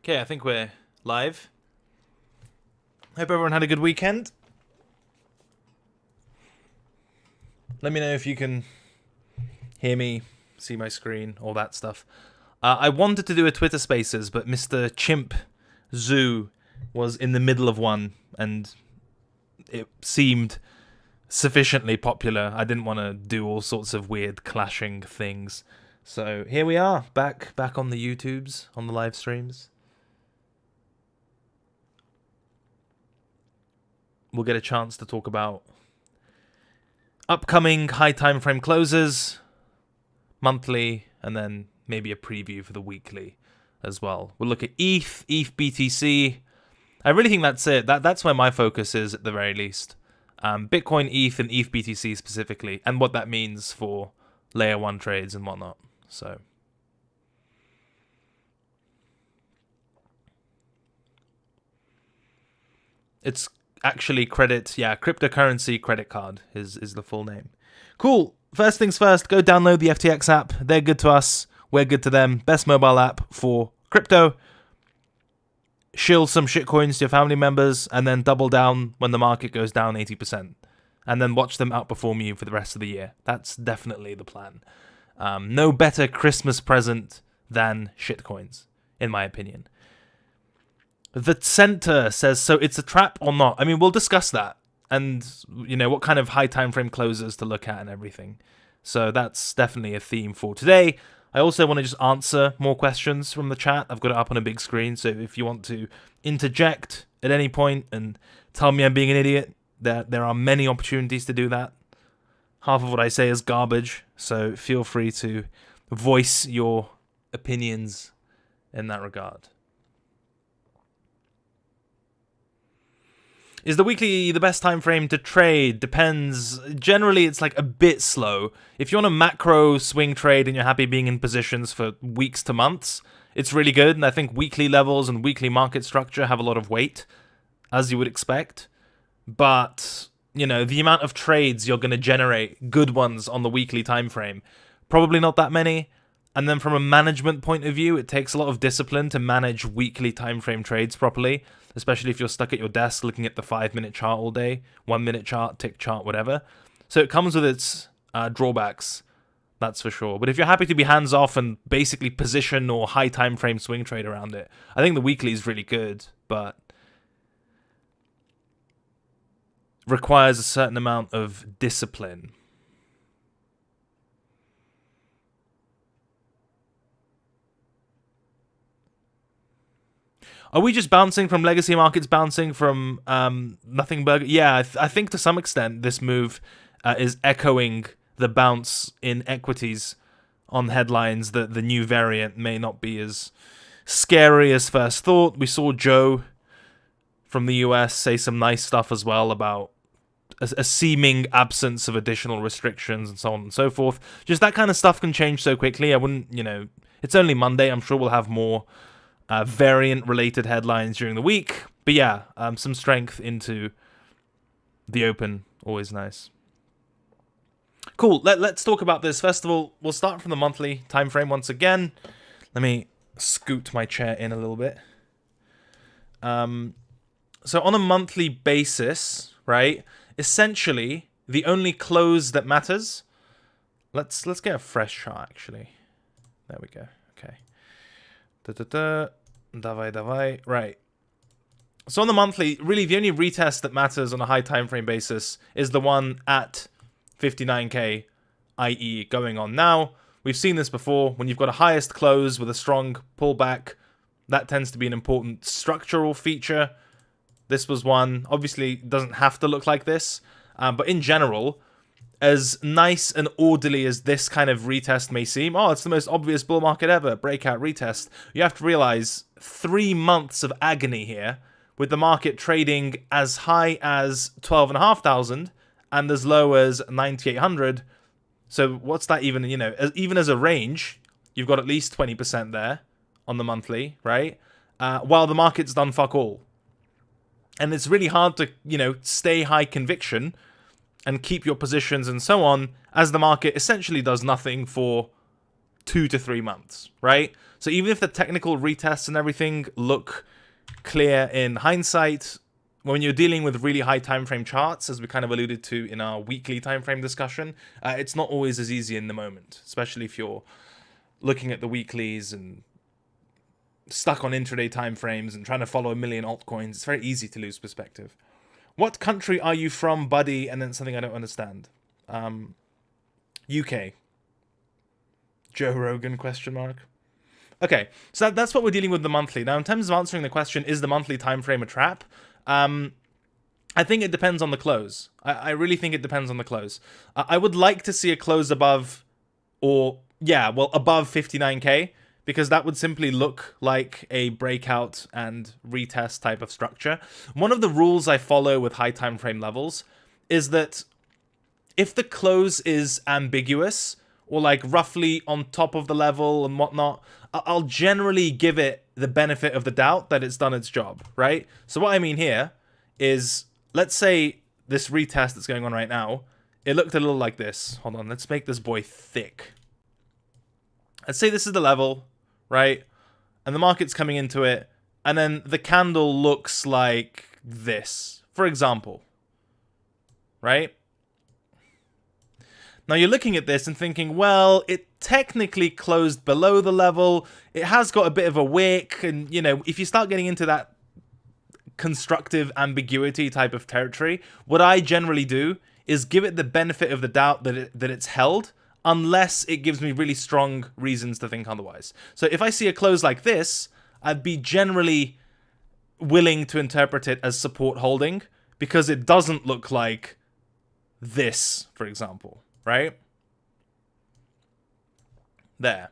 Okay, I think we're live. Hope everyone had a good weekend. Let me know if you can hear me, see my screen, all that stuff. I wanted to do a Twitter Spaces, but Mr. Chimp Zoo was in the middle of one, and it seemed sufficiently popular. I didn't want to do all sorts of weird clashing things. So here we are, back on the YouTubes, on the live streams. We'll get a chance to talk about upcoming high time frame closes, monthly, and then maybe a preview for the weekly as well. We'll look at ETH BTC. I really think that's it. That's where my focus is at the very least. Bitcoin, ETH, and ETH BTC specifically, and what that means for layer 1 trades and whatnot. So it's actually cryptocurrency credit card is the full name. Cool. First things first, go download the FTX app. They're good to us. We're good to them. Best mobile app for crypto. Shill some shitcoins to your family members, and then double down when the market goes down 80%. And then watch them outperform you for the rest of the year. That's definitely the plan. No better Christmas present than shitcoins, in my opinion. The center says, so it's a trap or not? I mean, we'll discuss that. And, you know, what kind of high time frame closes to look at and everything. So that's definitely a theme for today. I also want to just answer more questions from the chat. I've got it up on a big screen, so if you want to interject at any point and tell me I'm being an idiot, there are many opportunities to do that. Half of what I say is garbage, so feel free to voice your opinions in that regard. Is the weekly the best time frame to trade? Depends. Generally, it's like a bit slow. If you want a macro swing trade and you're happy being in positions for weeks to months, it's really good. And I think weekly levels and weekly market structure have a lot of weight, as you would expect. But, you know, the amount of trades you're going to generate, good ones on the weekly time frame, probably not that many. And then from a management point of view, it takes a lot of discipline to manage weekly time frame trades properly, especially if you're stuck at your desk looking at the 5-minute chart all day, 1-minute chart, tick chart, whatever. So it comes with its drawbacks, that's for sure. But if you're happy to be hands-off and basically position or high time frame swing trade around it, I think the weekly is really good, but requires a certain amount of discipline. Are we just bouncing from legacy markets, bouncing from nothing burger? Yeah, I think to some extent this move is echoing the bounce in equities on headlines that the new variant may not be as scary as first thought. We saw Joe from the US say some nice stuff as well about a seeming absence of additional restrictions and so on and so forth. Just that kind of stuff can change so quickly. I wouldn't, it's only Monday. I'm sure we'll have more variant-related headlines during the week. But yeah, some strength into the open. Always nice. Cool. Let's talk about this. First of all, we'll start from the monthly time frame once again. Let me scoot my chair in a little bit. So on a monthly basis, right, essentially, the only close that matters... Let's get a fresh chart, actually. There we go. Okay. Davai. Right. So on the monthly, really the only retest that matters on a high time frame basis is the one at 59k, i.e. going on now. We've seen this before. When you've got a highest close with a strong pullback, that tends to be an important structural feature. This was one. Obviously, it doesn't have to look like this. But in general, as nice and orderly as this kind of retest may seem, it's the most obvious bull market ever, breakout retest. You have to realize 3 months of agony here, with the market trading as high as 12,500 and as low as 9,800. So what's that even, even as a range, you've got at least 20% there on the monthly, right? While the market's done fuck all. And it's really hard to, stay high conviction and keep your positions and so on, as the market essentially does nothing for 2 to 3 months, right? So even if the technical retests and everything look clear in hindsight, when you're dealing with really high time frame charts, as we kind of alluded to in our weekly time frame discussion, it's not always as easy in the moment, especially if you're looking at the weeklies and stuck on intraday time frames and trying to follow a million altcoins. It's very easy to lose perspective. What country are you from, buddy? And then something I don't understand. UK. Joe Rogan, question mark. Okay, so that's what we're dealing with the monthly. Now, in terms of answering the question, is the monthly time frame a trap? I think it depends on the close. I really think it depends on the close. I would like to see a close above, or, yeah, well, above 59k, because that would simply look like a breakout and retest type of structure. One of the rules I follow with high time frame levels is that if the close is ambiguous, or like roughly on top of the level and whatnot, I'll generally give it the benefit of the doubt that it's done its job, right? So what I mean here is, let's say this retest that's going on right now, it looked a little like this. Hold on, let's make this boy thick. Let's say this is the level, right? And the market's coming into it, and then the candle looks like this, for example, right? Now you're looking at this and thinking, well, it technically closed below the level. It has got a bit of a wick. And, you know, if you start getting into that constructive ambiguity type of territory, what I generally do is give it the benefit of the doubt that it's held, unless it gives me really strong reasons to think otherwise. So if I see a close like this, I'd be generally willing to interpret it as support holding, because it doesn't look like this, for example. Right? There.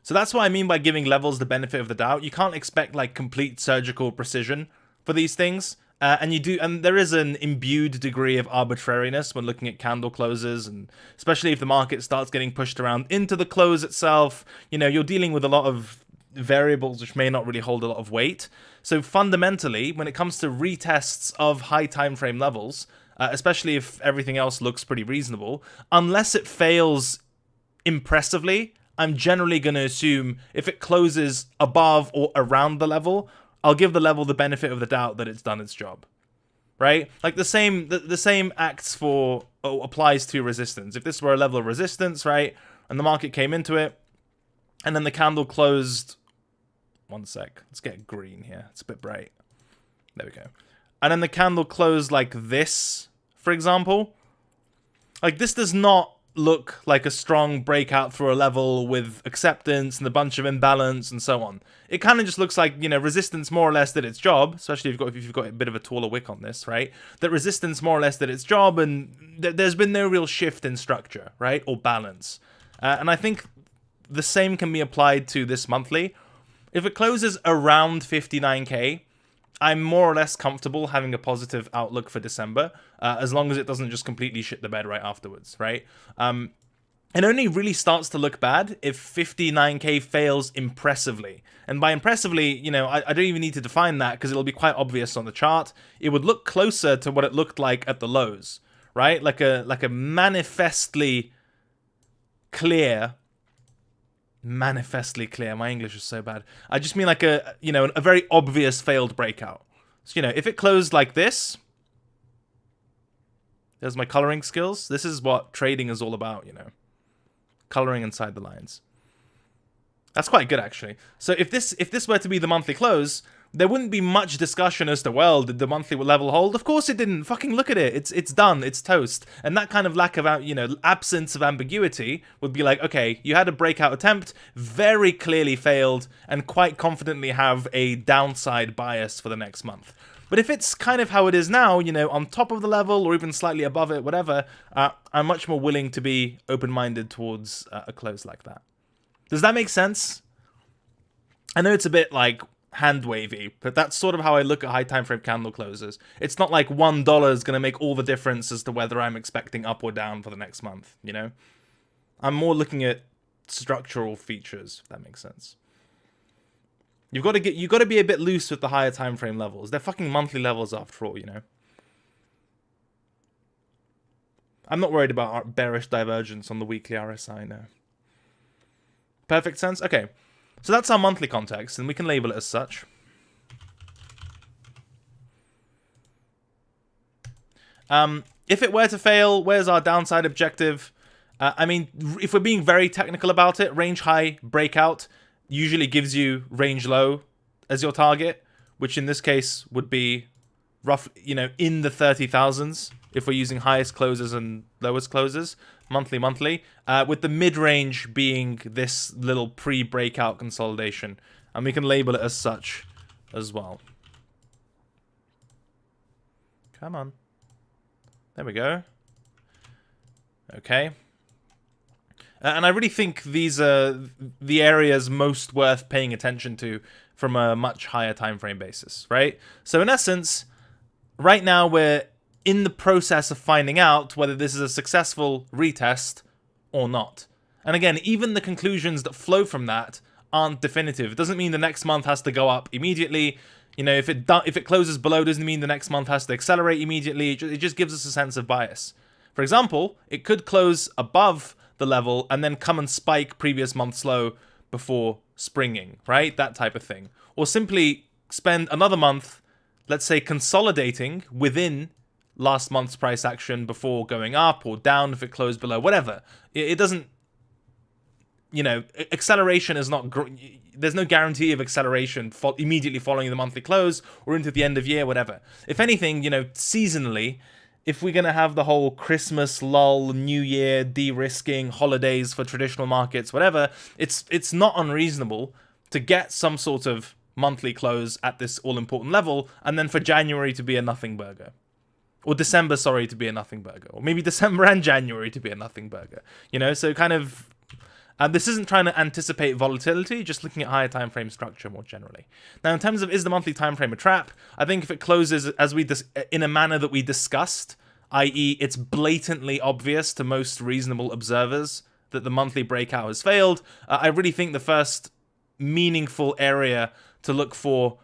So that's what I mean by giving levels the benefit of the doubt. You can't expect like complete surgical precision for these things. And there is an imbued degree of arbitrariness when looking at candle closes, and especially if the market starts getting pushed around into the close itself, you know, you're dealing with a lot of variables which may not really hold a lot of weight. So fundamentally, when it comes to retests of high time frame levels, especially if everything else looks pretty reasonable, unless it fails impressively, I'm generally going to assume if it closes above or around the level, I'll give the level the benefit of the doubt that it's done its job, right? Like the same acts for, applies to resistance. If this were a level of resistance, right, and the market came into it, and then the candle closed, one sec, let's get green here, it's a bit bright, there we go. And then the candle closed like this, for example. Like, this does not look like a strong breakout through a level with acceptance and a bunch of imbalance and so on. It kind of just looks like, you know, resistance more or less did its job, especially if you've got a bit of a taller wick on this, right? That resistance more or less did its job, and there's been no real shift in structure, right? Or balance. And I think the same can be applied to this monthly. If it closes around 59k, I'm more or less comfortable having a positive outlook for December, as long as it doesn't just completely shit the bed right afterwards, right? It only really starts to look bad if 59k fails impressively. And by impressively, you know, I don't even need to define that, because it'll be quite obvious on the chart. It would look closer to what it looked like at the lows, right? Like a manifestly clear... Manifestly clear. My English is so bad. I just mean like a very obvious failed breakout. So, you know, if it closed like this, there's my coloring skills. This is what trading is all about, you know. Coloring inside the lines. That's quite good, actually. So if this were to be the monthly close, there wouldn't be much discussion as to, well, did the monthly level hold? Of course it didn't. Fucking look at it. It's done. It's toast. And that kind of lack of, absence of ambiguity would be like, okay, you had a breakout attempt, very clearly failed, and quite confidently have a downside bias for the next month. But if it's kind of how it is now, you know, on top of the level or even slightly above it, whatever, I'm much more willing to be open-minded towards a close like that. Does that make sense? I know it's a bit like hand wavy, but that's sort of how I look at high time frame candle closes. It's not like $1 is going to make all the difference as to whether I'm expecting up or down for the next month, you know? I'm more looking at structural features, if that makes sense. You've got to be a bit loose with the higher time frame levels. They're fucking monthly levels after all, you know? I'm not worried about bearish divergence on the weekly RSI, no. Perfect sense? Okay. So that's our monthly context, and we can label it as such. If it were to fail, where's our downside objective? I mean, if we're being very technical about it, range high breakout usually gives you range low as your target, which in this case would be roughly, in the 30,000s if we're using highest closes and lowest closes, monthly, with the mid-range being this little pre-breakout consolidation. And we can label it as such as well. Come on. There we go. Okay. And I really think these are the areas most worth paying attention to from a much higher time frame basis, right? So in essence, right now we're in the process of finding out whether this is a successful retest or not. And again, even the conclusions that flow from that aren't definitive. It doesn't mean the next month has to go up immediately. If it closes below, doesn't mean the next month has to accelerate immediately. It just gives us a sense of bias. For example, it could close above the level and then come and spike previous month's low before springing, right? That type of thing. Or simply spend another month, let's say, consolidating within last month's price action before going up or down if it closed below, whatever. It doesn't, acceleration is not, there's no guarantee of acceleration immediately following the monthly close or into the end of year, whatever. If anything, seasonally, if we're going to have the whole Christmas lull, New Year, de-risking, holidays for traditional markets, whatever, it's not unreasonable to get some sort of monthly close at this all-important level, and then for January to be a nothing burger. Or December, to be a nothing burger. Or maybe December and January to be a nothing burger. So kind of... this isn't trying to anticipate volatility, just looking at higher time frame structure more generally. Now, in terms of is the monthly time frame a trap, I think if it closes as in a manner that we discussed, i.e. it's blatantly obvious to most reasonable observers that the monthly breakout has failed, I really think the first meaningful area to look for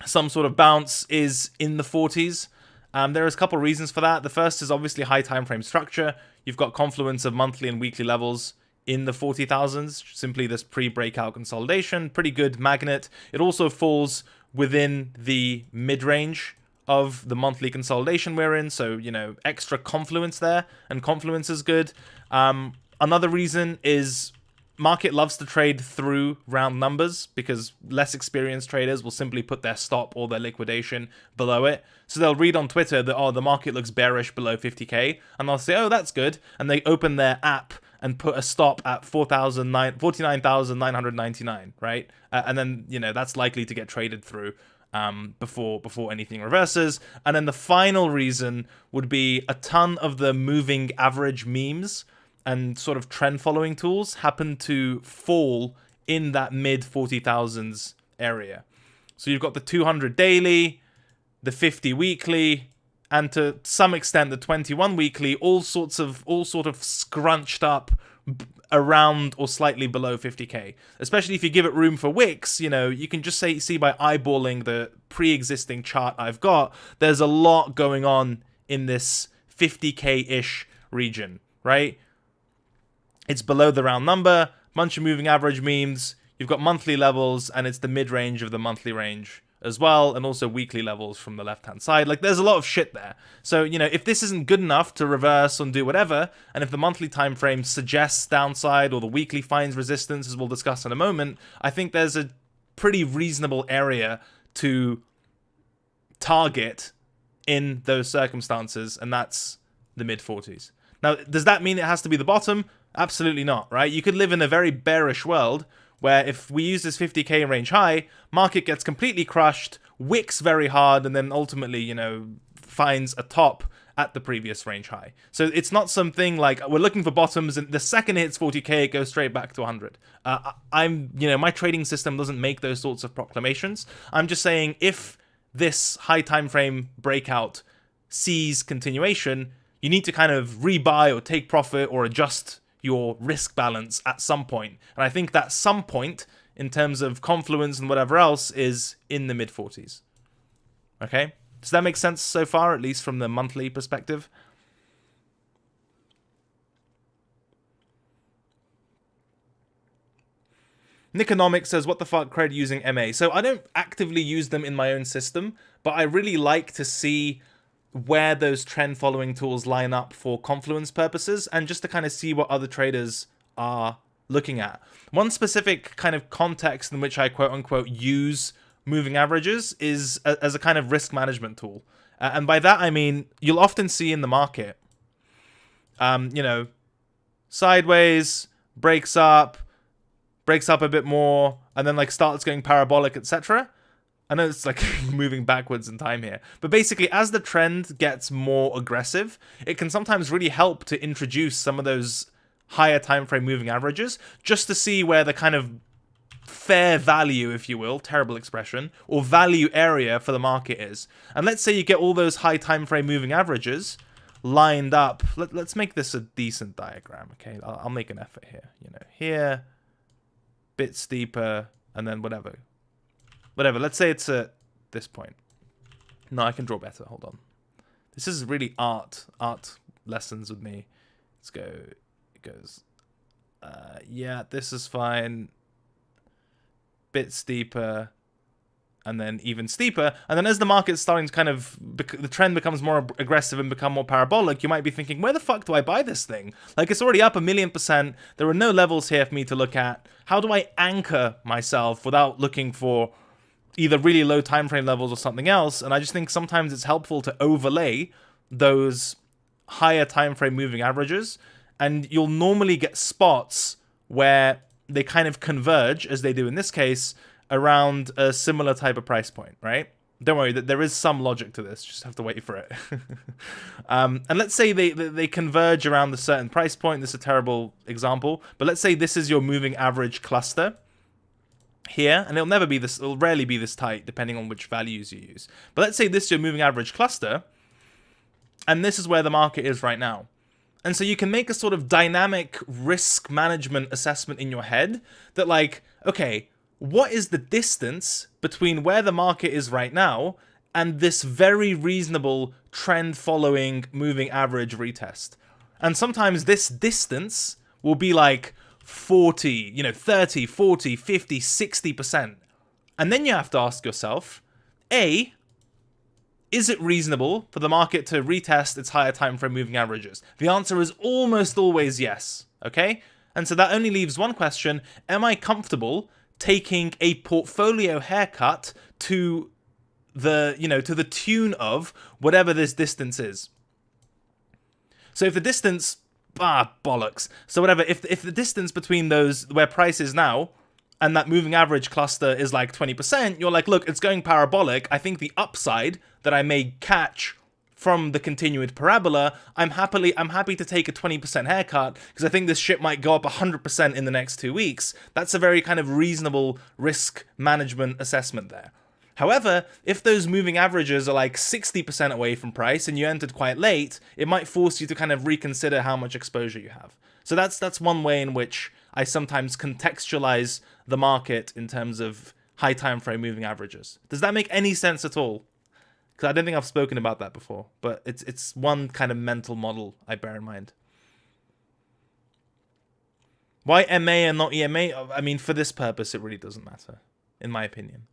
some sort of bounce is in the 40s. There's a couple reasons for that. The first is obviously high time frame structure. You've got confluence of monthly and weekly levels in the 40,000s, simply this pre-breakout consolidation, pretty good magnet. It also falls within the mid-range of the monthly consolidation we're in, so, extra confluence there, and confluence is good. Another reason is market loves to trade through round numbers because less experienced traders will simply put their stop or their liquidation below it. So they'll read on Twitter that, the market looks bearish below 50k, and they'll say, that's good, and they open their app and put a stop at 49,999, right? And then, that's likely to get traded through before anything reverses. And then the final reason would be a ton of the moving average memes and sort of trend following tools happen to fall in that mid 40,000s area. So you've got the 200 daily, the 50 weekly, and to some extent the 21 weekly, all sort of scrunched up around or slightly below 50k. Especially if you give it room for wicks, you can just see by eyeballing the pre-existing chart I've got, there's a lot going on in this 50k-ish region, right? It's below the round number, bunch of moving average memes, you've got monthly levels, and it's the mid-range of the monthly range as well, and also weekly levels from the left-hand side. Like, there's a lot of shit there. So, if this isn't good enough to reverse and do whatever, and if the monthly time frame suggests downside or the weekly finds resistance, as we'll discuss in a moment, I think there's a pretty reasonable area to target in those circumstances, and that's the mid-40s. Now, does that mean it has to be the bottom? Absolutely not, right? You could live in a very bearish world where if we use this 50k range high, market gets completely crushed, wicks very hard, and then ultimately, finds a top at the previous range high. So it's not something like we're looking for bottoms, and the second it hits 40k, it goes straight back to 100. My trading system doesn't make those sorts of proclamations. I'm just saying if this high time frame breakout sees continuation, you need to kind of rebuy or take profit or adjust your risk balance at some point. And I think that some point, in terms of confluence and whatever else, is in the mid-40s. Okay? Does that make sense so far, at least from the monthly perspective? Niconomics says, what the fuck, cred using MA? So I don't actively use them in my own system, but I really like to see where those trend following tools line up for confluence purposes, and just to kind of see what other traders are looking at. One specific kind of context in which I quote unquote use moving averages is as a kind of risk management tool. And by that I mean, you'll often see in the market, sideways, breaks up a bit more, and then like starts going parabolic, etc. I know it's like moving backwards in time here, but basically as the trend gets more aggressive, it can sometimes really help to introduce some of those higher time frame moving averages just to see where the kind of fair value, if you will, terrible expression, or value area for the market is. And let's say you get all those high time frame moving averages lined up. Let's make this a decent diagram, okay? I'll make an effort here. Here, bit steeper, and then whatever. Let's say it's at this point. No, I can draw better. Hold on. This is really art lessons with me. Let's go. It goes. Yeah, this is fine. Bit steeper, and then even steeper. And then as the market's starting to kind of, the trend becomes more aggressive and become more parabolic, you might be thinking, where the fuck do I buy this thing? Like, it's already up 1,000,000%. There are no levels here for me to look at. How do I anchor myself without looking for either really low time frame levels or something else? And I just think sometimes it's helpful to overlay those higher time frame moving averages, and you'll normally get spots where they kind of converge, as they do in this case, around a similar type of price point, right? Don't worry, that there is some logic to this. Just have to wait for it. And let's say they converge around a certain price point. This is a terrible example, but let's say this is your moving average cluster here, and it'll rarely be this tight, depending on which values you use. But let's say this is your moving average cluster, and this is where the market is right now. And so you can make a sort of dynamic risk management assessment in your head that, like, okay, what is the distance between where the market is right now and this very reasonable trend following moving average retest? And sometimes this distance will be like 40, 30, 40, 50, 60%. And then you have to ask yourself, A, is it reasonable for the market to retest its higher time frame moving averages? The answer is almost always yes, okay? And so that only leaves one question: am I comfortable taking a portfolio haircut to the tune of whatever this distance is? So if the distance, bollocks. So whatever, if the distance between those where price is now and that moving average cluster is like 20%, you're like, look, it's going parabolic. I think the upside that I may catch from the continued parabola, I'm happy to take a 20% haircut because I think this shit might go up 100% in the next 2 weeks. That's a very kind of reasonable risk management assessment there. However, if those moving averages are like 60% away from price and you entered quite late, it might force you to kind of reconsider how much exposure you have. So that's one way in which I sometimes contextualize the market in terms of high time frame moving averages. Does that make any sense at all? Because I don't think I've spoken about that before, but it's one kind of mental model I bear in mind. Why MA and not EMA? I mean, for this purpose, it really doesn't matter, in my opinion.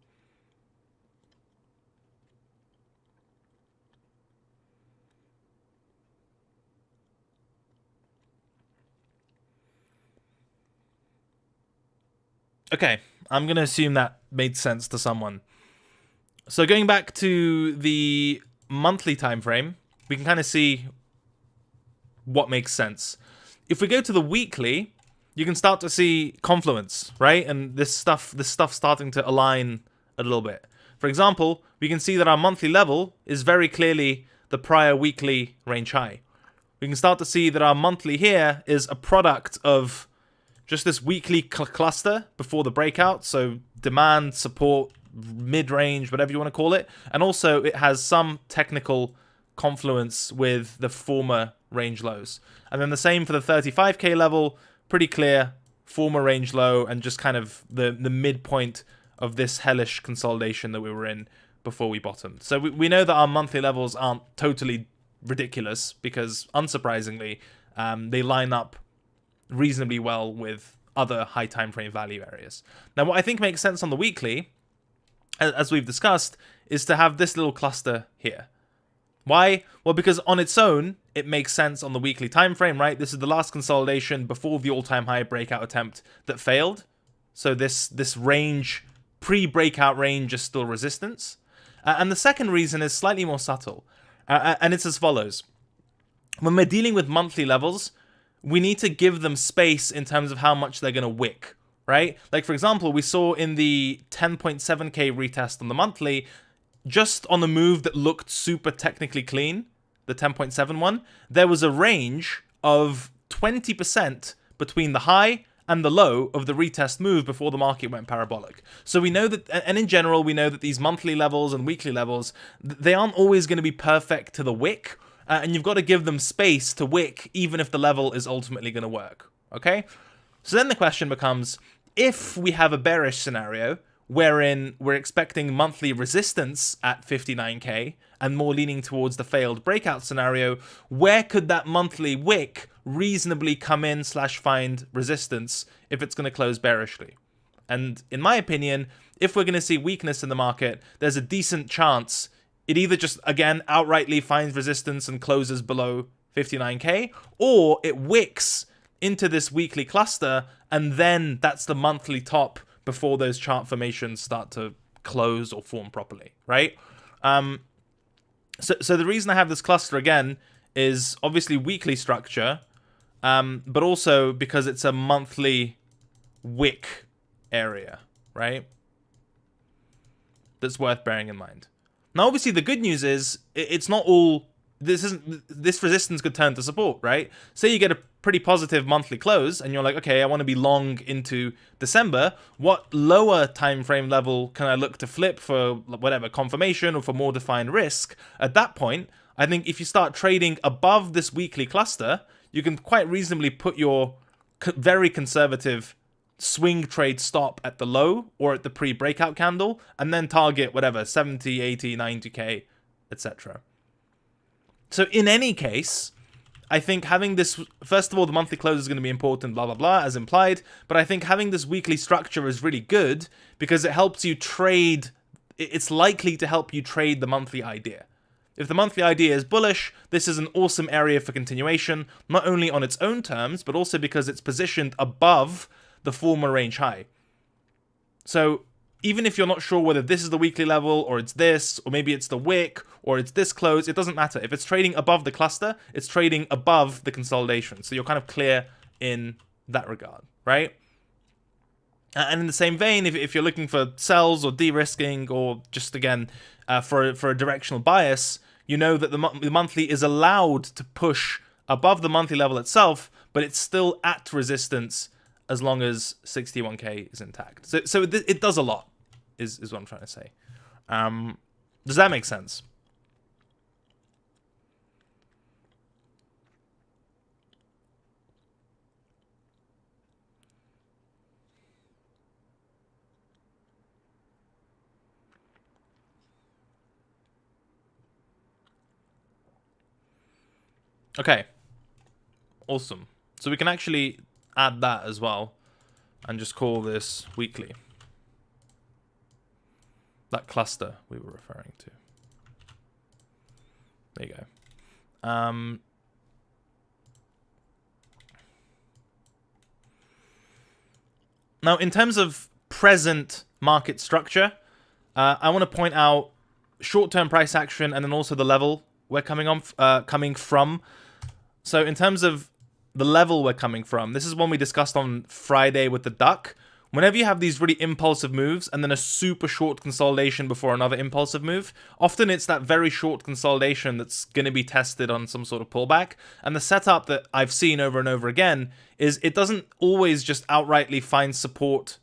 Okay, I'm going to assume that made sense to someone. So going back to the monthly time frame, we can kind of see what makes sense. If we go to the weekly, you can start to see confluence, right? And this stuff starting to align a little bit. For example, we can see that our monthly level is very clearly the prior weekly range high. We can start to see that our monthly here is a product of just this weekly cluster before the breakout. So demand, support, mid-range, whatever you want to call it. And also it has some technical confluence with the former range lows. And then the same for the 35k level, pretty clear, former range low and just kind of the midpoint of this hellish consolidation that we were in before we bottomed. So we know that our monthly levels aren't totally ridiculous because, unsurprisingly, they line up reasonably well with other high time frame value areas. Now, what I think makes sense on the weekly, as we've discussed, is to have this little cluster here. Why? Well, because on its own, it makes sense on the weekly time frame, right? This is the last consolidation before the all-time high breakout attempt that failed. So this range, pre-breakout range, is still resistance. And the second reason is slightly more subtle. And it's as follows. When we're dealing with monthly levels, we need to give them space in terms of how much they're going to wick, right? Like, for example, we saw in the 10.7K retest on the monthly, just on the move that looked super technically clean, the 10.7 one, there was a range of 20% between the high and the low of the retest move before the market went parabolic. So we know that, and in general, we know that these monthly levels and weekly levels, they aren't always going to be perfect to the wick, and you've got to give them space to wick, even if the level is ultimately going to work, okay? So then the question becomes, if we have a bearish scenario, wherein we're expecting monthly resistance at 59K and more leaning towards the failed breakout scenario, where could that monthly wick reasonably come in / find resistance if it's going to close bearishly? And in my opinion, if we're going to see weakness in the market, there's a decent chance it either just, again, outrightly finds resistance and closes below 59K, or it wicks into this weekly cluster, and then that's the monthly top before those chart formations start to close or form properly, right? So the reason I have this cluster, again, is obviously weekly structure, but also because it's a monthly wick area, right? That's worth bearing in mind. Now, obviously, the good news is it's not all... This resistance could turn to support, right? Say you get a pretty positive monthly close and you're like, okay, I want to be long into December. What lower time frame level can I look to flip for whatever confirmation or for more defined risk? At that point, I think if you start trading above this weekly cluster, you can quite reasonably put your very conservative swing trade stop at the low or at the pre-breakout candle and then target whatever 70, 80, 90K, etc. So in any case, I think having this, first of all, the monthly close is going to be important, blah, blah, blah, as implied. But I think having this weekly structure is really good because it helps you trade. It's likely to help you trade the monthly idea. If the monthly idea is bullish, this is an awesome area for continuation, not only on its own terms, but also because it's positioned above the former range high. So even if you're not sure whether this is the weekly level, or it's this, or maybe it's the wick, or it's this close, it doesn't matter. If it's trading above the cluster, it's trading above the consolidation. So you're kind of clear in that regard, right? And in the same vein, if you're looking for sells or de-risking, or just, again, for a directional bias, you know that the monthly is allowed to push above the monthly level itself, but it's still at resistance as long as 61K is intact. So it does a lot, is what I'm trying to say. Does that make sense? Okay. Awesome. So we can actually add that as well and just call this weekly. That cluster we were referring to. There you go. Now, in terms of present market structure, I want to point out short-term price action and then also the level we're coming from. So in terms of the level we're coming from, this is one we discussed on Friday with the duck. Whenever you have these really impulsive moves and then a super short consolidation before another impulsive move, often it's that very short consolidation that's going to be tested on some sort of pullback. And the setup that I've seen over and over again is it doesn't always just outrightly find support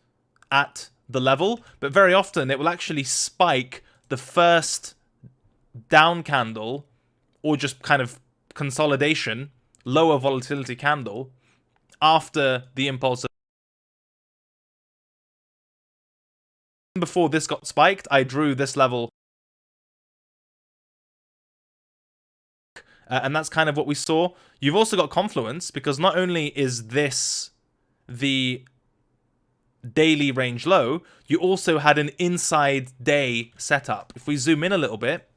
at the level, but very often it will actually spike the first down candle or just kind of consolidation, lower volatility candle after the impulse. Before this got spiked, I drew this level. And that's kind of what we saw. You've also got confluence, because not only is this the daily range low, you also had an inside day setup. If we zoom in a little bit,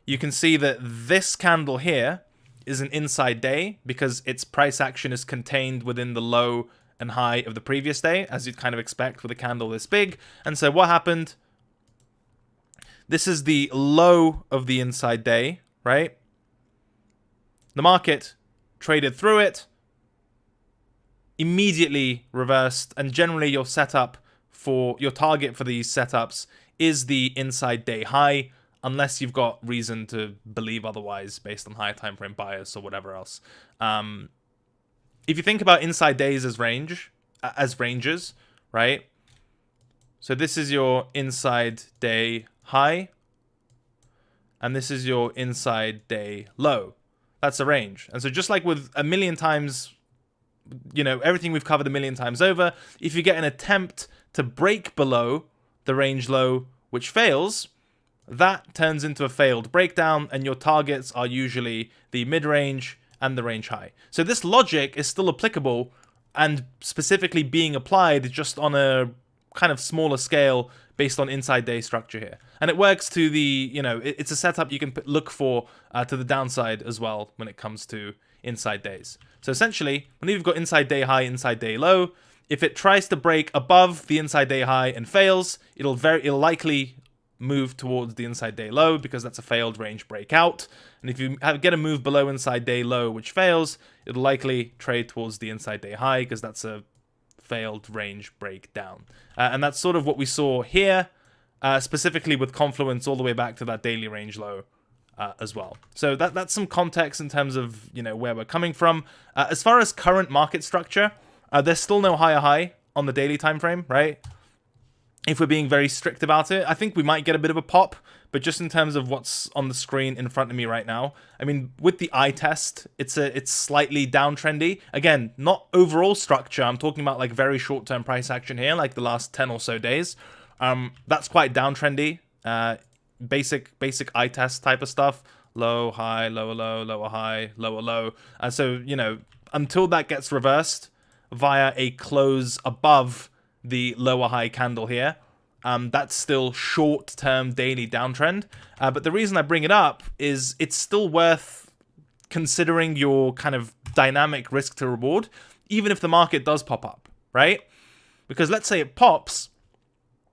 you can see that this candle here is an inside day because its price action is contained within the low and high of the previous day, as you'd kind of expect with a candle this big. And so what happened? This is the low of the inside day, right? The market traded through it, immediately reversed, and generally your setup for your target for these setups is the inside day high, unless you've got reason to believe otherwise based on higher time frame bias or whatever else. If you think about inside days as ranges, right? So this is your inside day high, and this is your inside day low. That's a range. And so just like with a million times, you know, everything we've covered a million times over, if you get an attempt to break below the range low, which fails, that turns into a failed breakdown, and your targets are usually the mid-range and the range high. So this logic is still applicable and specifically being applied just on a kind of smaller scale based on inside day structure here. And it works to the, you know, it's a setup you can look for to the downside as well when it comes to inside days. So essentially, when you've got inside day high, inside day low, if it tries to break above the inside day high and fails, it'll likely move towards the inside day low because that's a failed range breakout. And if you get a move below inside day low which fails, it'll likely trade towards the inside day high because that's a failed range breakdown. And that's sort of what we saw here, specifically with Confluence all the way back to that daily range low as well. So that's some context in terms of, you know, where we're coming from. As far as current market structure, there's still no higher high on the daily time frame, right? If we're being very strict about it, I think we might get a bit of a pop, but just in terms of what's on the screen in front of me right now, I mean, with the eye test, it's slightly downtrendy. Again, not overall structure. I'm talking about like very short-term price action here, like the last 10 or so days. That's quite downtrendy. Basic eye test type of stuff. Low, high, lower, low, lower, high, lower, low. So, you know, until that gets reversed via a close above the lower high candle here, that's still short-term daily downtrend. But the reason I bring it up is it's still worth considering your kind of dynamic risk to reward, even if the market does pop up, right? Because let's say it pops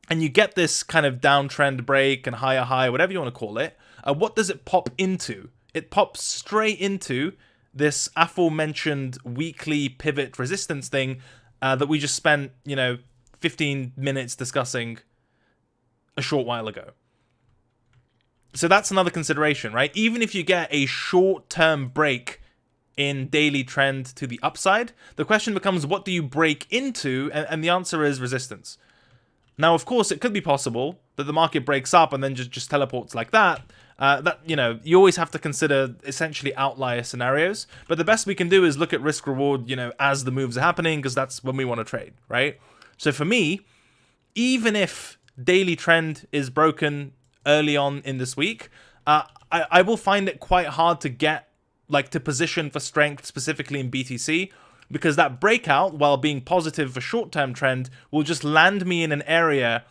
and you get this kind of downtrend break and higher high, whatever you want to call it. What does it pop into? It pops straight into this aforementioned weekly pivot resistance thing that we just spent, you know, 15 minutes discussing a short while ago. So that's another consideration, right? Even if you get a short-term break in daily trend to the upside, the question becomes, what do you break into? And the answer is resistance. Now, of course, it could be possible that the market breaks up and then just teleports like that. That, you know, you always have to consider essentially outlier scenarios. But the best we can do is look at risk reward, you know, as the moves are happening, because that's when we want to trade, right? So for me, even if daily trend is broken early on in this week, I will find it quite hard to get, like, to position for strength specifically in BTC, because that breakout, while being positive for short-term trend, will just land me in an area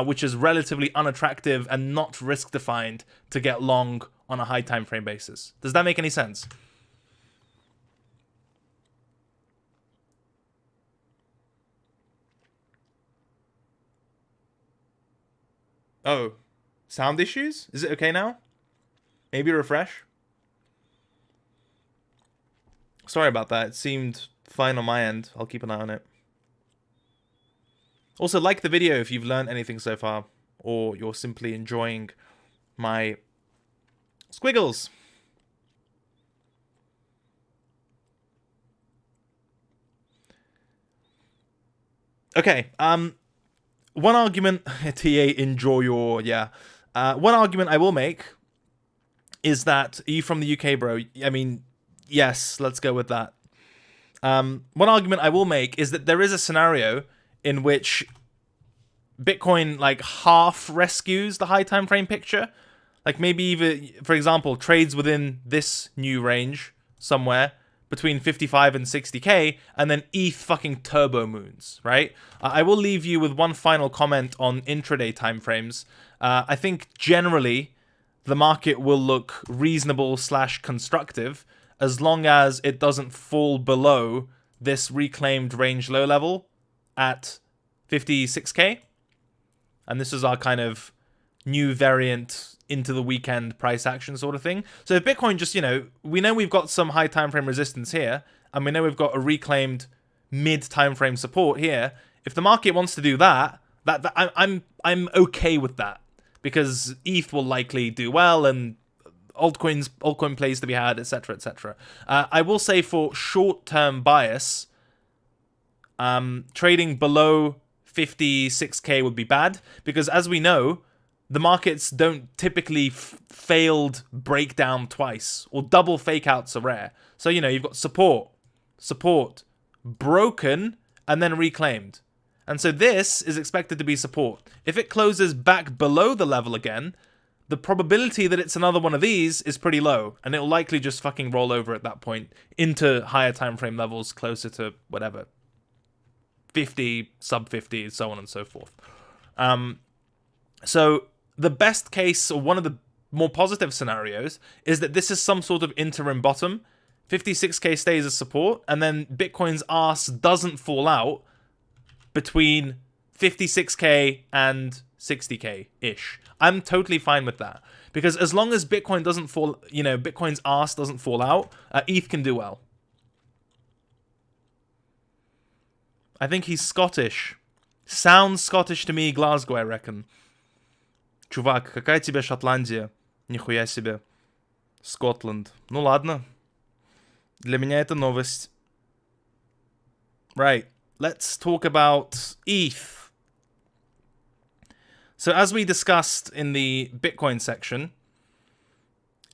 which is relatively unattractive and not risk-defined to get long on a high time frame basis. Does that make any sense? Oh, sound issues? Is it okay now? Maybe refresh? Sorry about that. It seemed fine on my end. I'll keep an eye on it. Also, like the video if you've learned anything so far, or you're simply enjoying my squiggles. Okay, one argument, TA, enjoy your, yeah. One argument I will make is that, are you from the UK, bro? I mean, yes, let's go with that. One argument I will make is that there is a scenario in which Bitcoin, like, half rescues the high time frame picture. Like, maybe even, for example, trades within this new range somewhere, between 55 and 60k, and then ETH fucking turbo moons, right? I will leave you with one final comment on intraday timeframes. I think generally the market will look reasonable / constructive as long as it doesn't fall below this reclaimed range low level at 56k. And this is our kind of new variant into the weekend price action sort of thing. So if Bitcoin just, we know we've got some high time frame resistance here, and we know we've got a reclaimed mid time frame support here. If the market wants to do that I'm okay with that, because ETH will likely do well, and altcoin plays to be had, etc., etc. I will say for short-term bias, trading below 56k would be bad, because as we know, the markets don't typically failed breakdown twice, or double fakeouts are rare. So, you've got support, broken, and then reclaimed. And so this is expected to be support. If it closes back below the level again, the probability that it's another one of these is pretty low, and it'll likely just fucking roll over at that point into higher time frame levels closer to whatever, 50, sub 50, so on and so forth. So the best case, or one of the more positive scenarios, is that this is some sort of interim bottom. 56k stays as support, and then Bitcoin's ass doesn't fall out between 56k and 60k-ish. I'm totally fine with that, because as long as Bitcoin doesn't fall, Bitcoin's ass doesn't fall out, ETH can do well. I think he's Scottish. Sounds Scottish to me, Glasgow, I reckon. Чувак, какая тебе Шотландия? Нихуя себе. Scotland. Ну ладно. Для меня это новость. Right. Let's talk about ETH. So as we discussed in the Bitcoin section,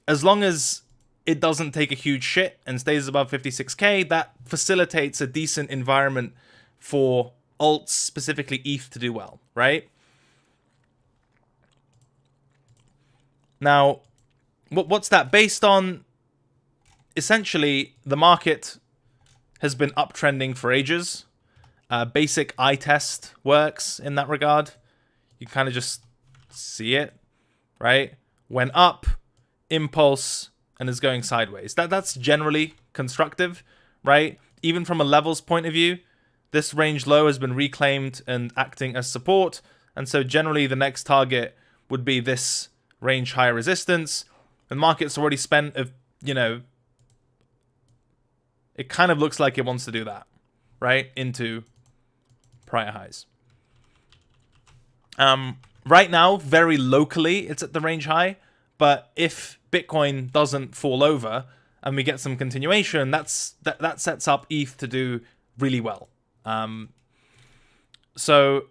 as long as it doesn't take a huge shit and stays above 56k, that facilitates a decent environment for alts, specifically ETH, to do well, right? Now, what's that based on? Essentially, the market has been uptrending for ages. Basic eye test works in that regard. You kind of just see it, right? Went up, impulse, and is going sideways. That's generally constructive, right? Even from a levels point of view, this range low has been reclaimed and acting as support. And so generally the next target would be this range higher resistance. The market's already spent, it kind of looks like it wants to do that, right? Into prior highs. Right now, very locally, it's at the range high. But if Bitcoin doesn't fall over and we get some continuation, that sets up ETH to do really well. So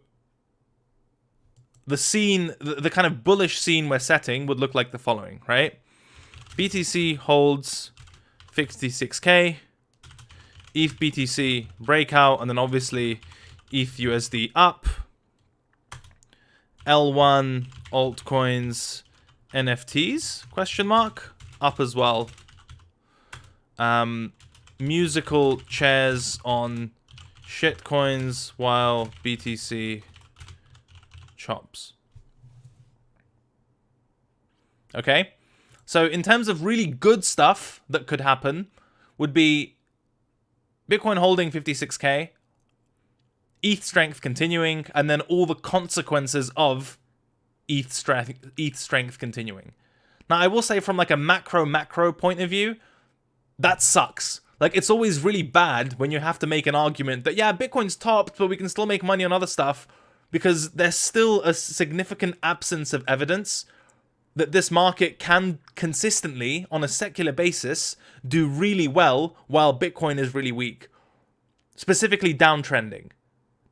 the scene, the kind of bullish scene we're setting would look like the following, right? BTC holds 56k, ETH BTC breakout, and then obviously ETH USD up. L1 altcoins NFTs question mark up as well. Musical chairs on shitcoins while BTC chops. Okay, so in terms of really good stuff that could happen would be Bitcoin holding 56k, ETH strength continuing, and then all the consequences of ETH strength continuing. Now, I will say from like a macro point of view, that sucks. Like, it's always really bad when you have to make an argument that, yeah, Bitcoin's topped, but we can still make money on other stuff, because there's still a significant absence of evidence that this market can consistently, on a secular basis, do really well while Bitcoin is really weak. Specifically downtrending.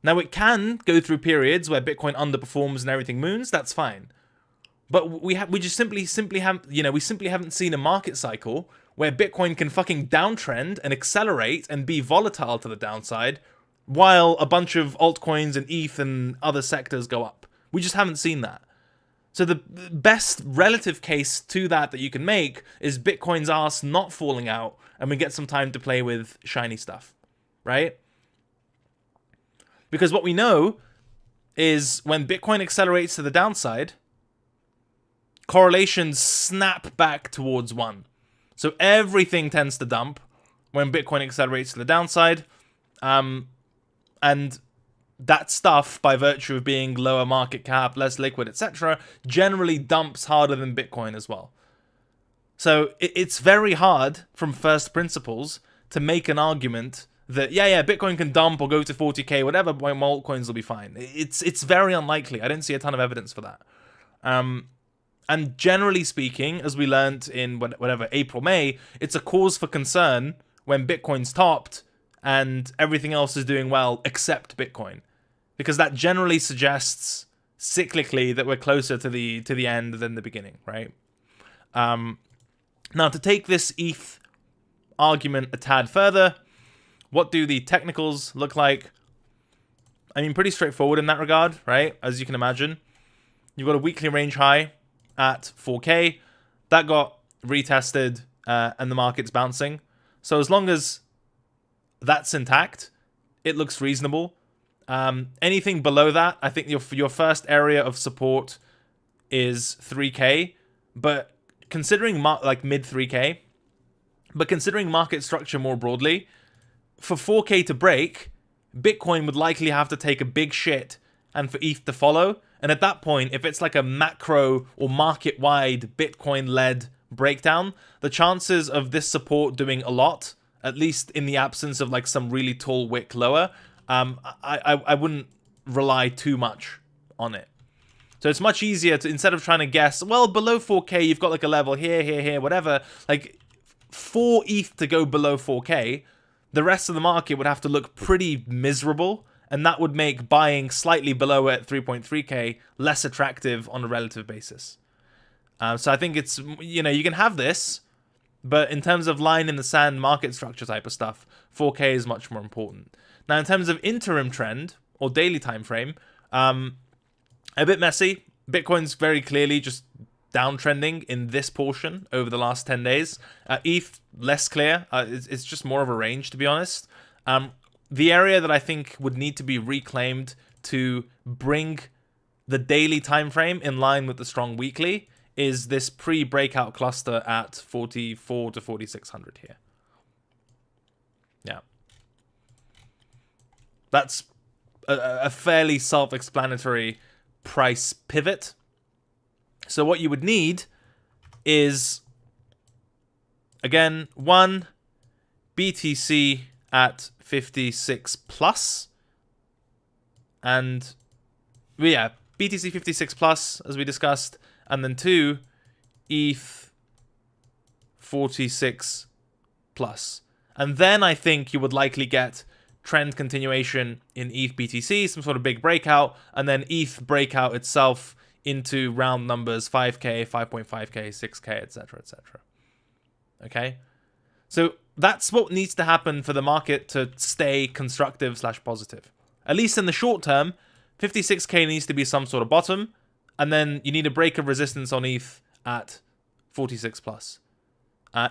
Now, it can go through periods where Bitcoin underperforms and everything moons, that's fine. But we just simply haven't seen a market cycle where Bitcoin can fucking downtrend and accelerate and be volatile to the downside while a bunch of altcoins and ETH and other sectors go up. We just haven't seen that. So the best relative case to that you can make is Bitcoin's ass not falling out and we get some time to play with shiny stuff, right? Because what we know is when Bitcoin accelerates to the downside, correlations snap back towards 1. So everything tends to dump when Bitcoin accelerates to the downside. And that stuff, by virtue of being lower market cap, less liquid, etc., generally dumps harder than Bitcoin as well. So it's very hard from first principles to make an argument that, yeah, Bitcoin can dump or go to 40k, whatever, my altcoins will be fine. It's very unlikely. I didn't see a ton of evidence for that. And generally speaking, as we learned in whatever, April, May, it's a cause for concern when Bitcoin's topped and everything else is doing well except Bitcoin. Because that generally suggests cyclically that we're closer to the end than the beginning, right? Now, to take this ETH argument a tad further, what do the technicals look like? I mean, pretty straightforward in that regard, right? As you can imagine. You've got a weekly range high at 4K. That got retested and the market's bouncing. So as long as that's intact, it looks reasonable. Anything below that, I think your first area of support is 3K, but considering like mid 3K, but considering market structure more broadly, for 4K to break, Bitcoin would likely have to take a big shit and for ETH to follow. And at that point, if it's like a macro or market-wide Bitcoin-led breakdown, the chances of this support doing a lot, at least in the absence of like some really tall wick lower, I wouldn't rely too much on it. So it's much easier to, instead of trying to guess, well, below 4K, you've got like a level here, whatever. Like, for ETH to go below 4K, the rest of the market would have to look pretty miserable, and that would make buying slightly below at 3.3K less attractive on a relative basis. So I think it's, you can have this, but in terms of line in the sand market structure type of stuff, 4K is much more important. Now, in terms of interim trend or daily time frame, a bit messy. Bitcoin's very clearly just downtrending in this portion over the last 10 days. ETH, less clear. It's just more of a range, to be honest. The area that I think would need to be reclaimed to bring the daily time frame in line with the strong weekly is this pre-breakout cluster at 44 to 4600 here. Yeah. That's a fairly self-explanatory price pivot. So what you would need is, again, one, BTC at 56 plus. And, yeah, BTC 56 plus, as we discussed. And then two, ETH 46 plus. And then I think you would likely get trend continuation in ETH BTC, some sort of big breakout, and then ETH breakout itself into round numbers 5K, 5.5K, 6K, etc., etc. Okay? So that's what needs to happen for the market to stay constructive / positive. At least in the short term, 56K needs to be some sort of bottom, and then you need a break of resistance on ETH at 46 plus.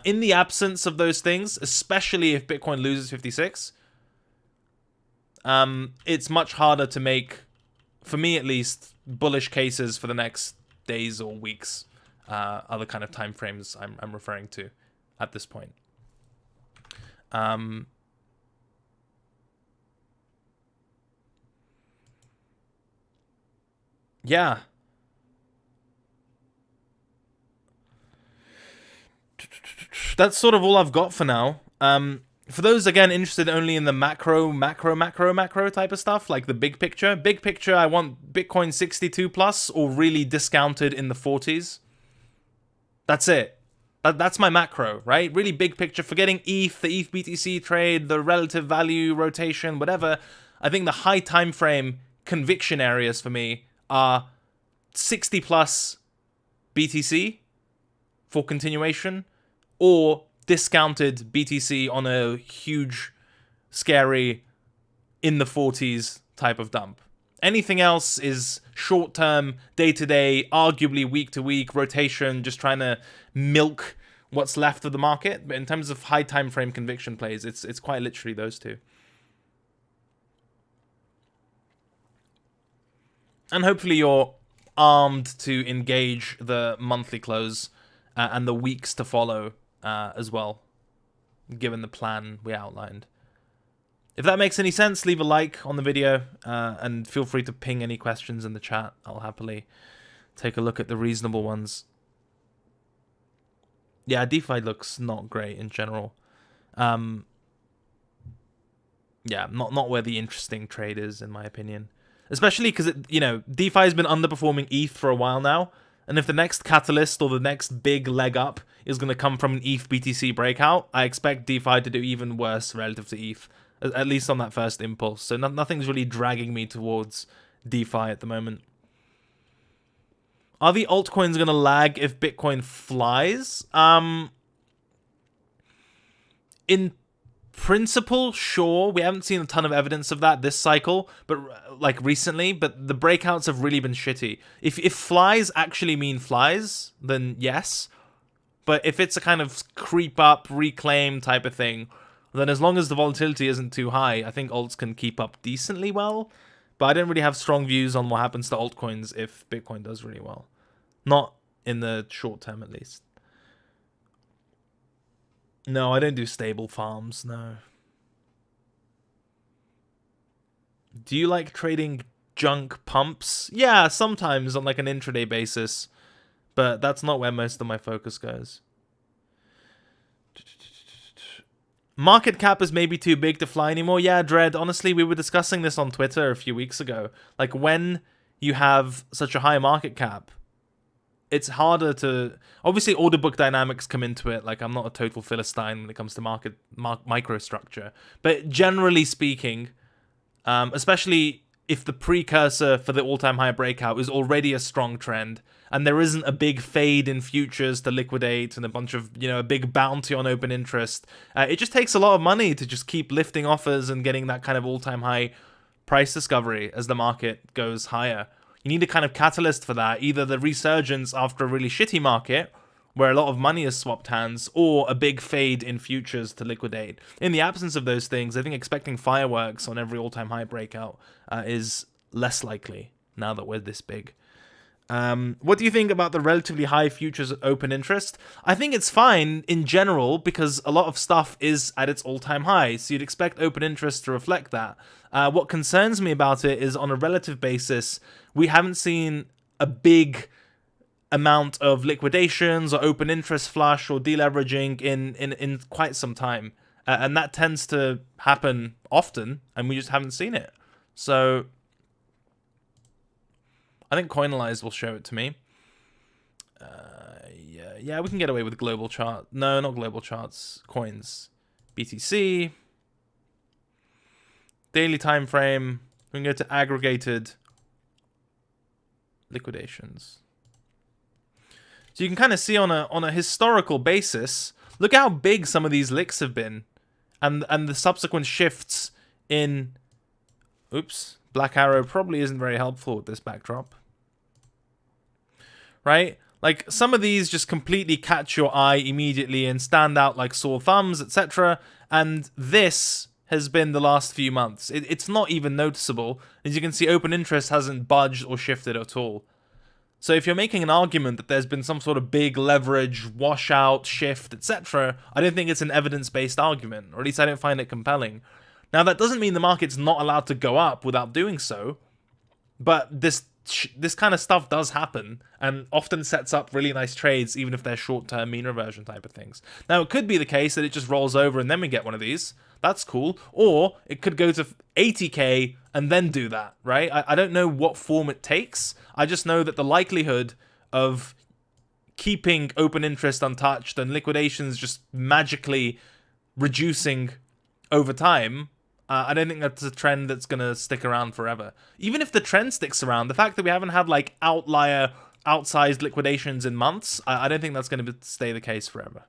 In the absence of those things, especially if Bitcoin loses 56, it's much harder to make, for me at least, bullish cases for the next days or weeks. Other kind of time frames I'm referring to at this point. Yeah. That's sort of all I've got for now. For those, again, interested only in the macro type of stuff, like the big picture. Big picture, I want Bitcoin 62 plus or really discounted in the 40s. That's it. That's my macro, right? Really big picture, forgetting ETH, the ETH BTC trade, the relative value rotation, whatever. I think the high time frame conviction areas for me are 60 plus BTC for continuation, or discounted BTC on a huge, scary, in the 40s type of dump. Anything else is short-term, day-to-day, arguably week-to-week rotation, just trying to milk what's left of the market. But in terms of high time frame conviction plays, it's quite literally those two. And hopefully you're armed to engage the monthly close and the weeks to follow as well, given the plan we outlined. If that makes any sense, leave a like on the video and feel free to ping any questions in the chat. I'll happily take a look at the reasonable ones. Yeah, DeFi looks not great in general. Yeah, not where the interesting trade is, in my opinion. Especially because, DeFi has been underperforming ETH for a while now. And if the next catalyst or the next big leg up is going to come from an ETH BTC breakout, I expect DeFi to do even worse relative to ETH. At least on that first impulse. So nothing's really dragging me towards DeFi at the moment. Are the altcoins going to lag if Bitcoin flies? In principle, sure. We haven't seen a ton of evidence of that this cycle, but like recently. But the breakouts have really been shitty. If flies actually mean flies, then yes. But if it's a kind of creep up, reclaim type of thing, then as long as the volatility isn't too high, I think alts can keep up decently well. But I don't really have strong views on what happens to altcoins if Bitcoin does really well. Not in the short term, at least. No, I don't do stable farms, no. Do you like trading junk pumps? Yeah, sometimes on like an intraday basis. But that's not where most of my focus goes. Market cap is maybe too big to fly anymore. Yeah, Dread, honestly, we were discussing this on Twitter a few weeks ago. Like, when you have such a high market cap, it's harder to... Obviously, order book dynamics come into it. Like, I'm not a total Philistine when it comes to microstructure. But generally speaking, especially if the precursor for the all-time high breakout is already a strong trend, and there isn't a big fade in futures to liquidate and a bunch of, a big bounty on open interest. It just takes a lot of money to just keep lifting offers and getting that kind of all-time high price discovery as the market goes higher. You need a kind of catalyst for that, either the resurgence after a really shitty market, where a lot of money has swapped hands, or a big fade in futures to liquidate. In the absence of those things, I think expecting fireworks on every all-time high breakout is less likely now that we're this big. What do you think about the relatively high futures open interest? I think it's fine in general because a lot of stuff is at its all-time high, so you'd expect open interest to reflect that. What concerns me about it is on a relative basis, we haven't seen a big amount of liquidations or open interest flush or deleveraging in quite some time. And that tends to happen often, and we just haven't seen it. So I think Coinalyze will show it to me. Yeah, we can get away with global chart. No, not global charts. Coins. BTC. Daily time frame. We can go to aggregated liquidations. So you can kind of see on a historical basis, look how big some of these licks have been, and the subsequent shifts in. Oops. Black arrow probably isn't very helpful with this backdrop. Right? Like, some of these just completely catch your eye immediately and stand out like sore thumbs, etc. And this has been the last few months. It's not even noticeable. As you can see, open interest hasn't budged or shifted at all. So if you're making an argument that there's been some sort of big leverage, washout, shift, etc., I don't think it's an evidence-based argument, or at least I don't find it compelling. Now, that doesn't mean the market's not allowed to go up without doing so, but this kind of stuff does happen and often sets up really nice trades, even if they're short-term mean reversion type of things. Now, it could be the case that it just rolls over and then we get one of these. That's cool. Or it could go to 80k and then do that, right? I don't know what form it takes. I just know that the likelihood of keeping open interest untouched and liquidations just magically reducing over time, I don't think that's a trend that's going to stick around forever. Even if the trend sticks around, the fact that we haven't had like outlier, outsized liquidations in months, I don't think that's going to stay the case forever.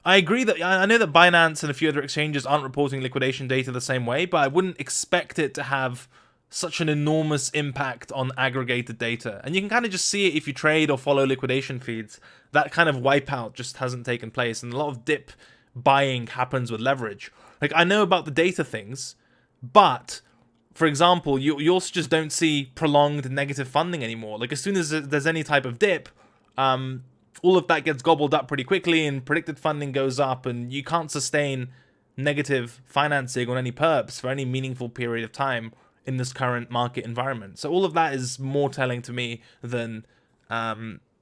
I agree that I know that Binance and a few other exchanges aren't reporting liquidation data the same way, but I wouldn't expect it to have such an enormous impact on aggregated data. And you can kind of just see it if you trade or follow liquidation feeds. That kind of wipeout just hasn't taken place, and a lot of dip buying happens with leverage. Like, I know about the data things, but for example, you also just don't see prolonged negative funding anymore. Like, as soon as there's any type of dip, all of that gets gobbled up pretty quickly, and predicted funding goes up, and you can't sustain negative financing on any perps for any meaningful period of time in this current market environment. So all of that is more telling to me than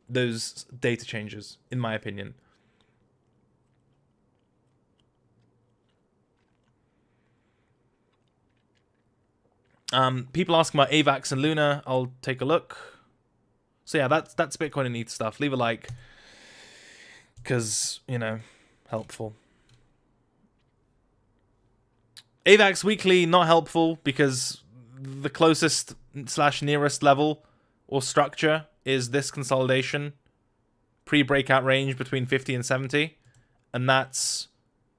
those data changes, in my opinion. People asking about AVAX and Luna. I'll take a look. So yeah, that's Bitcoin and ETH stuff. Leave a like, because, you know, helpful. AVAX weekly, not helpful, because the closest / nearest level or structure is this consolidation, pre-breakout range between 50 and 70, and that's,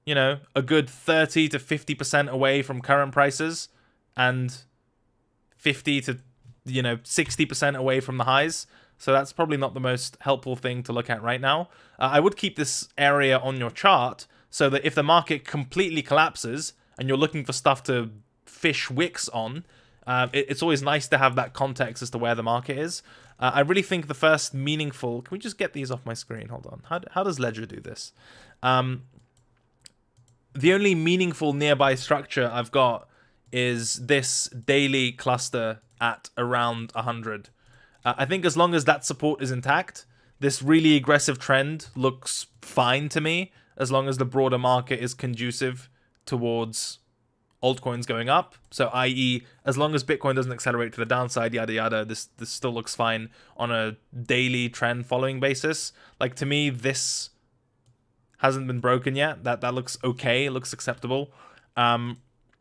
you know, a good 30 to 50% away from current prices, and 50 to, you know, 60% away from the highs. So that's probably not the most helpful thing to look at right now. I would keep this area on your chart so that if the market completely collapses and you're looking for stuff to fish wicks on, it's always nice to have that context as to where the market is. I really think the first meaningful... Can we just get these off my screen? Hold on. How does Ledger do this? The only meaningful nearby structure I've got is this daily cluster at around 100. I think as long as that support is intact, this really aggressive trend looks fine to me, as long as the broader market is conducive towards altcoins going up. So i.e., as long as Bitcoin doesn't accelerate to the downside, yada yada, this still looks fine on a daily trend following basis. Like, to me, this hasn't been broken yet. That looks okay, it looks acceptable.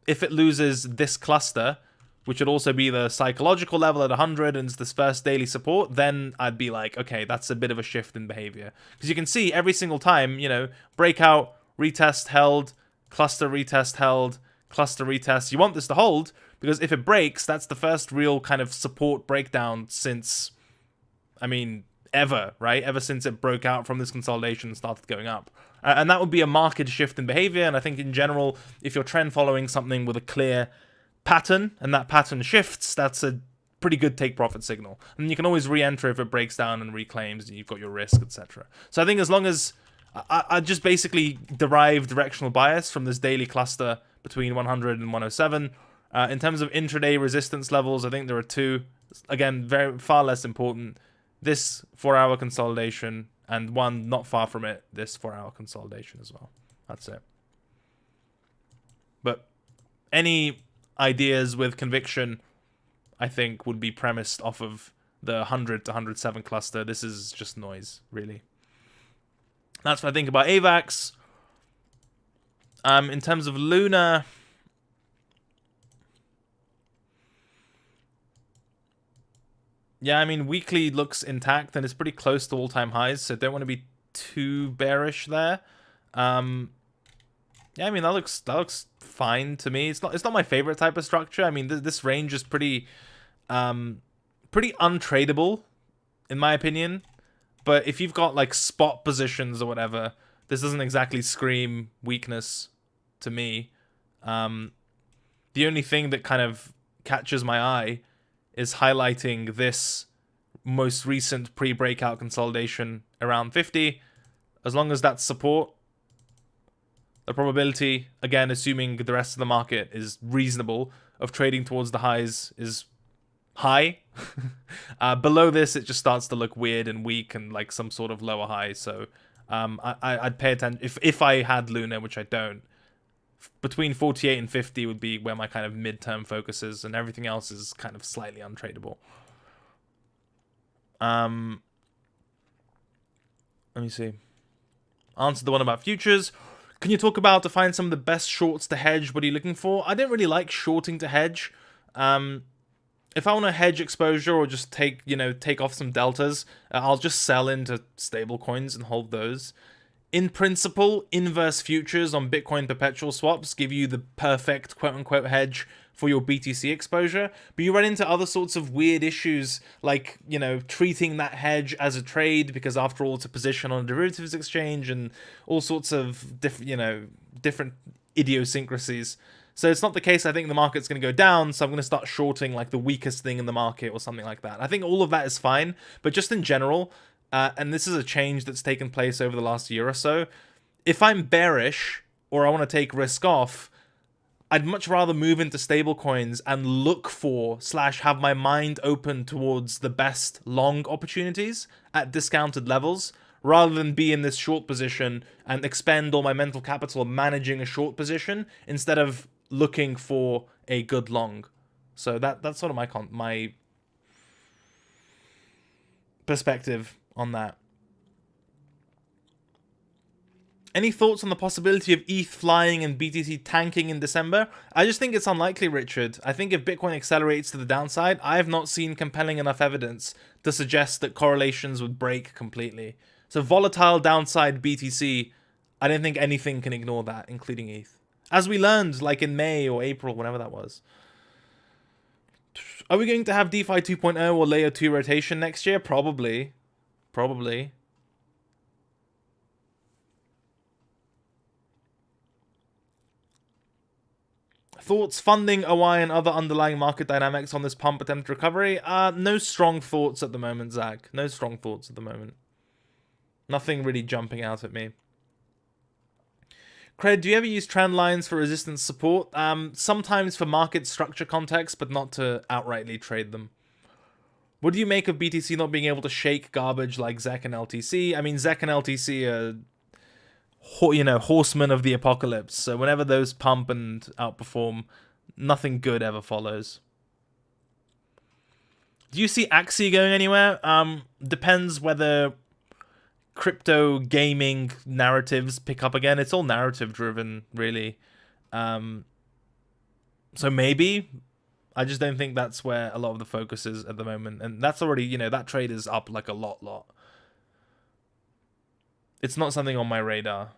If it loses this cluster, which would also be the psychological level at 100 and it's this first daily support, then I'd be like, okay, that's a bit of a shift in behavior. Because you can see every single time, you know, breakout, retest, held, cluster, retest, held, cluster, retest. You want this to hold, because if it breaks, that's the first real kind of support breakdown since, I mean, ever, right? Ever since it broke out from this consolidation and started going up. And that would be a marked shift in behavior. And I think in general, if you're trend following something with a clear pattern and that pattern shifts, that's a pretty good take profit signal. And you can always re-enter if it breaks down and reclaims and you've got your risk, etc. So I think as long as I just basically derive directional bias from this daily cluster between 100 and 107. In terms of intraday resistance levels, I think there are two. Again, far less important. This 4-hour consolidation, and one not far from it, this 4-hour consolidation as well. That's it. But any ideas with conviction, I think, would be premised off of the 100 to 107 cluster. This is just noise, really. That's what I think about AVAX. In terms of Luna, yeah, I mean, weekly looks intact and it's pretty close to all-time highs, so don't want to be too bearish there. Yeah, I mean, that looks fine to me. It's not my favorite type of structure. I mean, this range is pretty untradeable, in my opinion. But if you've got like spot positions or whatever, this doesn't exactly scream weakness to me. The only thing that kind of catches my eye is highlighting this most recent pre-breakout consolidation around 50. As long as that's support, the probability, again, assuming the rest of the market is reasonable, of trading towards the highs is high. Below this, it just starts to look weird and weak and like some sort of lower high. So I'd pay attention. If I had Luna, which I don't, between 48 and 50 would be where my kind of midterm focus is, and everything else is kind of slightly untradeable. Let me see. Answer the one about futures. Can you talk about to find some of the best shorts to hedge? What are you looking for? I don't really like shorting to hedge. If I want to hedge exposure or just take off some deltas, I'll just sell into stable coins and hold those. in principle, inverse futures on Bitcoin perpetual swaps give you the perfect quote-unquote hedge for your BTC exposure, but you run into other sorts of weird issues like, treating that hedge as a trade because after all it's a position on a derivatives exchange and all sorts of different idiosyncrasies. So it's not the case I think the market's going to go down, so I'm going to start shorting like the weakest thing in the market or something like that. I think all of that is fine, but just in general, and this is a change that's taken place over the last year or so, if I'm bearish or I want to take risk off, I'd much rather move into stablecoins and look for / have my mind open towards the best long opportunities at discounted levels rather than be in this short position and expend all my mental capital managing a short position instead of looking for a good long. So that's sort of my perspective on that. Any thoughts on the possibility of ETH flying and BTC tanking in December? I just think it's unlikely, Richard. I think if Bitcoin accelerates to the downside, I have not seen compelling enough evidence to suggest that correlations would break completely. So volatile downside BTC, I don't think anything can ignore that, including ETH. As we learned, like in May or April, whenever that was. Are we going to have DeFi 2.0 or Layer 2 rotation next year? Probably. Probably. Thoughts funding OI and other underlying market dynamics on this pump attempt recovery? No strong thoughts at the moment, Zach. No strong thoughts at the moment. Nothing really jumping out at me. Cred, do you ever use trend lines for resistance support? Sometimes for market structure context, but not to outrightly trade them. What do you make of BTC not being able to shake garbage like ZEC and LTC? I mean, ZEC and LTC are, horsemen of the apocalypse. So whenever those pump and outperform, nothing good ever follows. Do you see Axie going anywhere? Depends whether crypto gaming narratives pick up again. It's all narrative driven, really. So maybe. I just don't think that's where a lot of the focus is at the moment. And that's already, that trade is up like a lot. It's not something on my radar.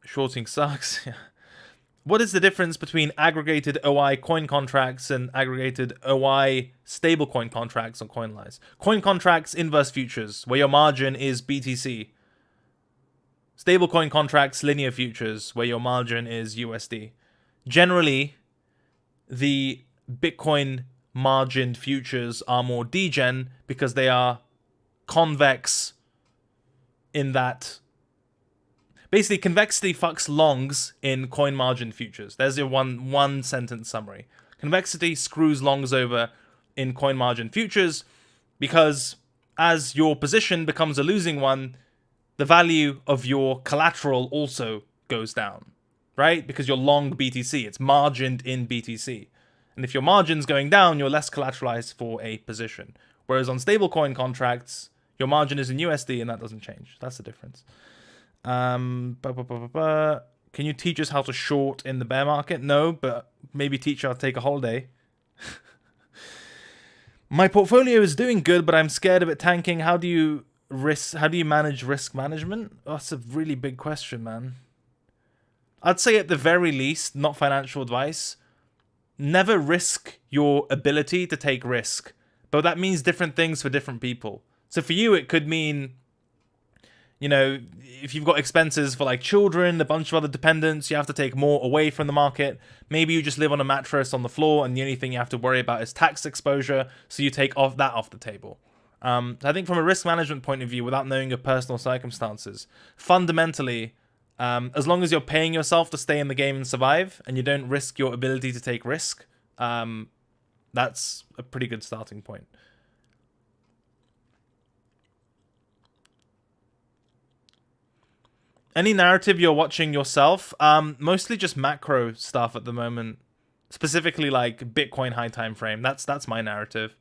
Shorting sucks. What is the difference between aggregated OI coin contracts and aggregated OI stablecoin contracts on CoinLines? Coin contracts, inverse futures, where your margin is BTC. Stablecoin contracts, linear futures, where your margin is USD. Generally, the Bitcoin margined futures are more degen because they are convex in that basically convexity fucks longs in coin margin futures. There's your one sentence summary. Convexity screws longs over in coin margin futures because as your position becomes a losing one, the value of your collateral also goes down, right? Because you're long BTC. It's margined in BTC. And if your margin's going down, you're less collateralized for a position. Whereas on stablecoin contracts, your margin is in USD and that doesn't change. That's the difference. Can you teach us how to short in the bear market? No, but maybe teach how to take a holiday. My portfolio is doing good, but I'm scared of it tanking. How do you manage risk management? Oh, that's a really big question, man. I'd say at the very least, not financial advice, never risk your ability to take risk. But that means different things for different people. So for you, it could mean, if you've got expenses for like children, a bunch of other dependents, you have to take more away from the market. Maybe you just live on a mattress on the floor and the only thing you have to worry about is tax exposure. So you take that off the table. I think from a risk management point of view, without knowing your personal circumstances, fundamentally, as long as you're paying yourself to stay in the game and survive and you don't risk your ability to take risk, that's a pretty good starting point. Any narrative you're watching yourself? Mostly just macro stuff at the moment. Specifically like Bitcoin high time frame. That's my narrative.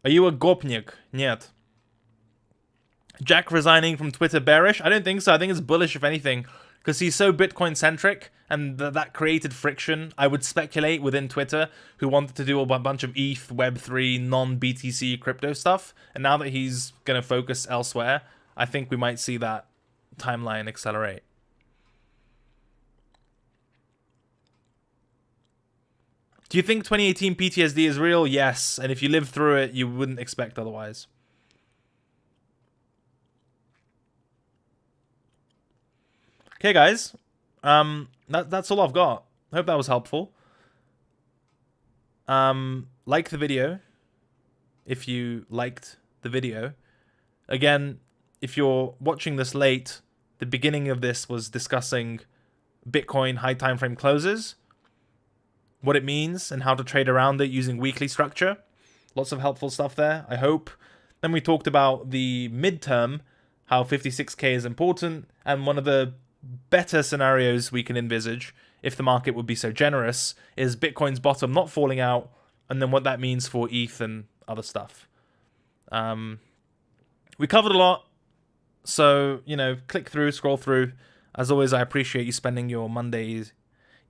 Are you a gopnik? Нет. Jack resigning from Twitter bearish? I don't think so. I think it's bullish if anything. because he's so Bitcoin centric, and that created friction, I would speculate, within Twitter, who wanted to do a bunch of ETH, Web3, non-BTC crypto stuff. And now that he's going to focus elsewhere, I think we might see that timeline accelerate. Do you think 2018 PTSD is real? Yes. And if you live through it, you wouldn't expect otherwise. Okay, guys. That's all I've got. I hope that was helpful. Like the video if you liked the video. Again, if you're watching this late, the beginning of this was discussing Bitcoin high time frame closes, what it means, and how to trade around it using weekly structure. Lots of helpful stuff there, I hope. Then we talked about the midterm, how 56k is important, and one of the better scenarios we can envisage, if the market would be so generous, is Bitcoin's bottom not falling out, and then what that means for ETH and other stuff. We covered a lot, so, click through, scroll through. As always, I appreciate you spending your Mondays,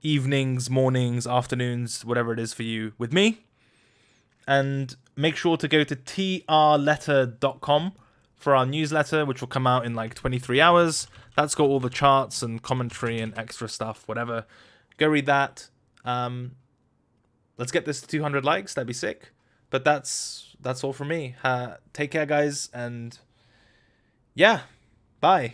evenings, mornings, afternoons, whatever it is for you, with me. And make sure to go to trletter.com for our newsletter, which will come out in like 23 hours. That's got all the charts and commentary and extra stuff, whatever. Go read that. Let's get this to 200 likes. That'd be sick. But that's all from me. Take care, guys, and yeah, bye.